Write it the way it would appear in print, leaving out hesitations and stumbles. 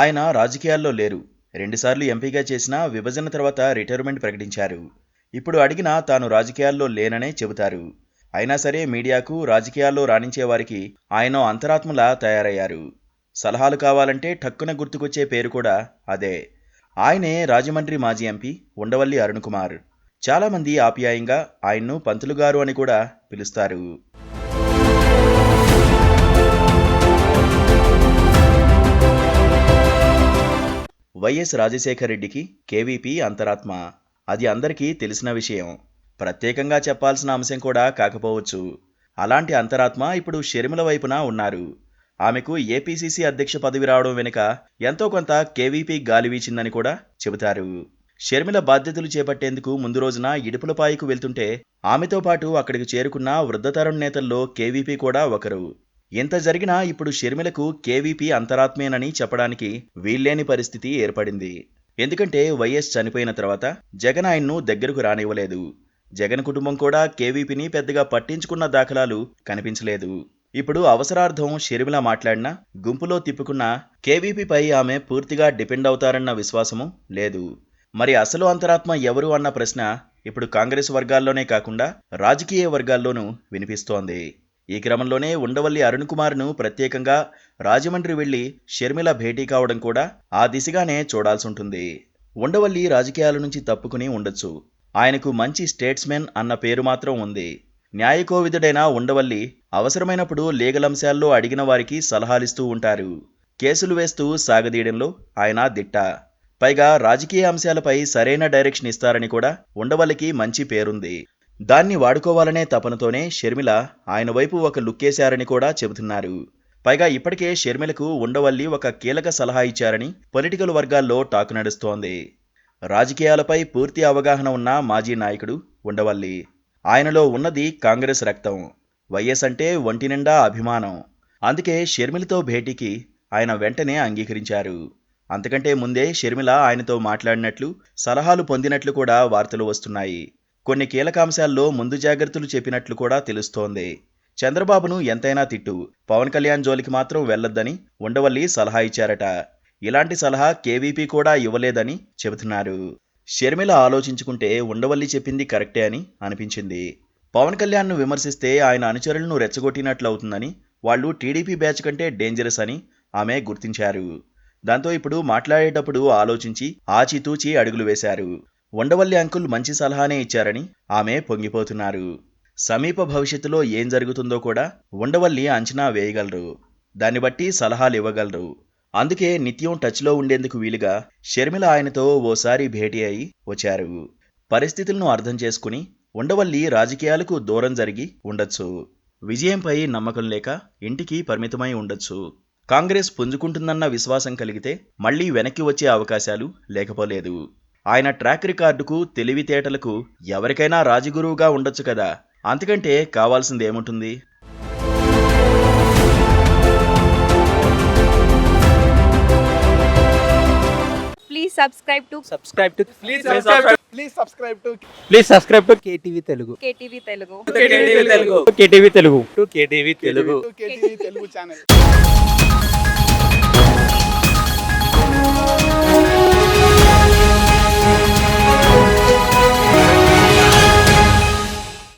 ఆయన రాజకీయాల్లో లేరు. 2 సార్లు ఎంపీగా చేసినా విభజన తర్వాత రిటైర్మెంట్ ప్రకటించారు. ఇప్పుడు అడిగినా తాను రాజకీయాల్లో లేననే చెబుతారు. అయినా సరే మీడియాకు, రాజకీయాల్లో రాణించే వారికి ఆయన అంతరాత్మలా తయారయ్యారు. సలహాలు కావాలంటే ఠక్కున గుర్తుకొచ్చే పేరు కూడా అదే. ఆయనే రాజమండ్రి మాజీ ఎంపీ ఉండవల్లి అరుణ్కుమార్. చాలామంది ఆప్యాయంగా ఆయన్ను పంతులు గారు అని కూడా పిలుస్తారు. వైఎస్ రాజశేఖర్ రెడ్డికి కేవీపీ అంతరాత్మ. అది అందరికీ తెలిసిన విషయం. ప్రత్యేకంగా చెప్పాల్సిన అంశం కూడా కాకపోవచ్చు. అలాంటి అంతరాత్మ ఇప్పుడు షర్మిల వైపున ఉన్నారు. ఆమెకు ఏపీసీసీ అధ్యక్ష పదవి రావడం వెనుక ఎంతో కొంత కేవీపీ గాలి వీచిందని కూడా చెబుతారు. షర్మిల బాధ్యతలు చేపట్టేందుకు ముందు రోజున ఇడుపులపాయకు వెళ్తుంటే ఆమెతో పాటు అక్కడికి చేరుకున్న వృద్ధతరం నేతల్లో కేవీపీ కూడా ఒకరు. ఇంత జరిగినా ఇప్పుడు షర్మిలకు కేవీపీ అంతరాత్మేనని చెప్పడానికి వీల్లేని పరిస్థితి ఏర్పడింది. ఎందుకంటే వైఎస్ చనిపోయిన తర్వాత జగన్ ఆయన్ను దగ్గరకు రానివ్వలేదు. జగన్ కుటుంబం కూడా కేవీపీని పెద్దగా పట్టించుకున్న దాఖలాలు కనిపించలేదు. ఇప్పుడు అవసరార్థం షర్మిల మాట్లాడినా గుంపులో తిప్పుకున్న కేవీపీపై ఆమె పూర్తిగా డిపెండ్ అవుతారన్న విశ్వాసము లేదు. మరి అసలు అంతరాత్మ ఎవరు అన్న ప్రశ్న ఇప్పుడు కాంగ్రెస్ వర్గాల్లోనే కాకుండా రాజకీయ వర్గాల్లోనూ వినిపిస్తోంది. ఈ క్రమంలోనే ఉండవల్లి అరుణ్కుమార్ను ప్రత్యేకంగా రాజమండ్రి వెళ్లి షర్మిల భేటీ కావడం కూడా ఆ దిశగానే చూడాల్సుంటుంది. ఉండవల్లి రాజకీయాల నుంచి తప్పుకుని ఉండొచ్చు. ఆయనకు మంచి స్టేట్స్మెన్ అన్న పేరు మాత్రం ఉంది. న్యాయకోవిదుడైన ఉండవల్లి అవసరమైనప్పుడు లీగల్ అంశాల్లో అడిగిన వారికి సలహాలిస్తూ ఉంటారు. కేసులు వేస్తూ సాగదీయడంలో ఆయన దిట్ట. పైగా రాజకీయ అంశాలపై సరైన డైరెక్షన్ ఇస్తారని కూడా ఉండవల్లికి మంచి పేరుంది. దాన్ని వాడుకోవాలనే తపనతోనే షర్మిల ఆయన వైపు ఒక లుక్కేశారని కూడా చెబుతున్నారు. పైగా ఇప్పటికే షర్మిలకు ఉండవల్లి ఒక కీలక సలహా ఇచ్చారని పొలిటికల్ వర్గాల్లో టాక్ నడుస్తోంది. రాజకీయాలపై పూర్తి అవగాహన ఉన్న మాజీ నాయకుడు ఉండవల్లి. ఆయనలో ఉన్నది కాంగ్రెస్ రక్తం. వైఎస్ అంటే ఒంటి నిండా అభిమానం. అందుకే షర్మిలతో భేటీకి ఆయన వెంటనే అంగీకరించారు. అంతకంటే ముందే షర్మిల ఆయనతో మాట్లాడినట్లు, సలహాలు పొందినట్లు కూడా వార్తలు వస్తున్నాయి. కొన్ని కీలకాంశాల్లో ముందు జాగ్రత్తలు చెప్పినట్లు కూడా తెలుస్తోంది. చంద్రబాబును ఎంతైనా తిట్టు, పవన్ కళ్యాణ్ జోలికి మాత్రం వెళ్లొద్దని ఉండవల్లి సలహా ఇచ్చారట. ఇలాంటి సలహా కేవీపీ కూడా ఇవ్వలేదని చెబుతున్నారు. షర్మిల ఆలోచించుకుంటే ఉండవల్లి చెప్పింది కరెక్టే అని అనిపించింది. పవన్ కళ్యాణ్ను విమర్శిస్తే ఆయన అనుచరులను రెచ్చగొట్టినట్లవుతుందని, వాళ్ళు టీడీపీ బ్యాచ్ కంటే డేంజరస్ అని ఆమె గుర్తించారు. దాంతో ఇప్పుడు మాట్లాడేటప్పుడు ఆలోచించి ఆచితూచి అడుగులు వేశారు. ఉండవల్లి అంకుల్ మంచి సలహానే ఇచ్చారని ఆమె పొంగిపోతున్నారు. సమీప భవిష్యత్తులో ఏం జరుగుతుందో కూడా ఉండవల్లి అంచనా వేయగలరు. దాన్ని బట్టి సలహాలు ఇవ్వగలరు. అందుకే నిత్యం టచ్లో ఉండేందుకు వీలుగా షర్మిల ఆయనతో ఓసారి భేటీ అయి వచ్చారు. పరిస్థితులను అర్థం చేసుకుని ఉండవల్లి రాజకీయాలకు దూరం జరిగి ఉండొచ్చు. విజయంపై నమ్మకం లేక ఇంటికి పరిమితమై ఉండొచ్చు. కాంగ్రెస్ పుంజుకుంటుందన్న విశ్వాసం కలిగితే మళ్లీ వెనక్కి వచ్చే అవకాశాలు లేకపోలేదు. ఆయన ట్రాక్ రికార్డుకు, తెలివితేటలకు ఎవరికైనా రాజగురువుగా ఉండొచ్చు కదా. అంతకంటే కావాల్సిందేముంటుంది? Please subscribe to KTV Telugu. KTV Telugu. KTV Telugu. KTV Telugu. KTV Telugu. KTV Telugu channel.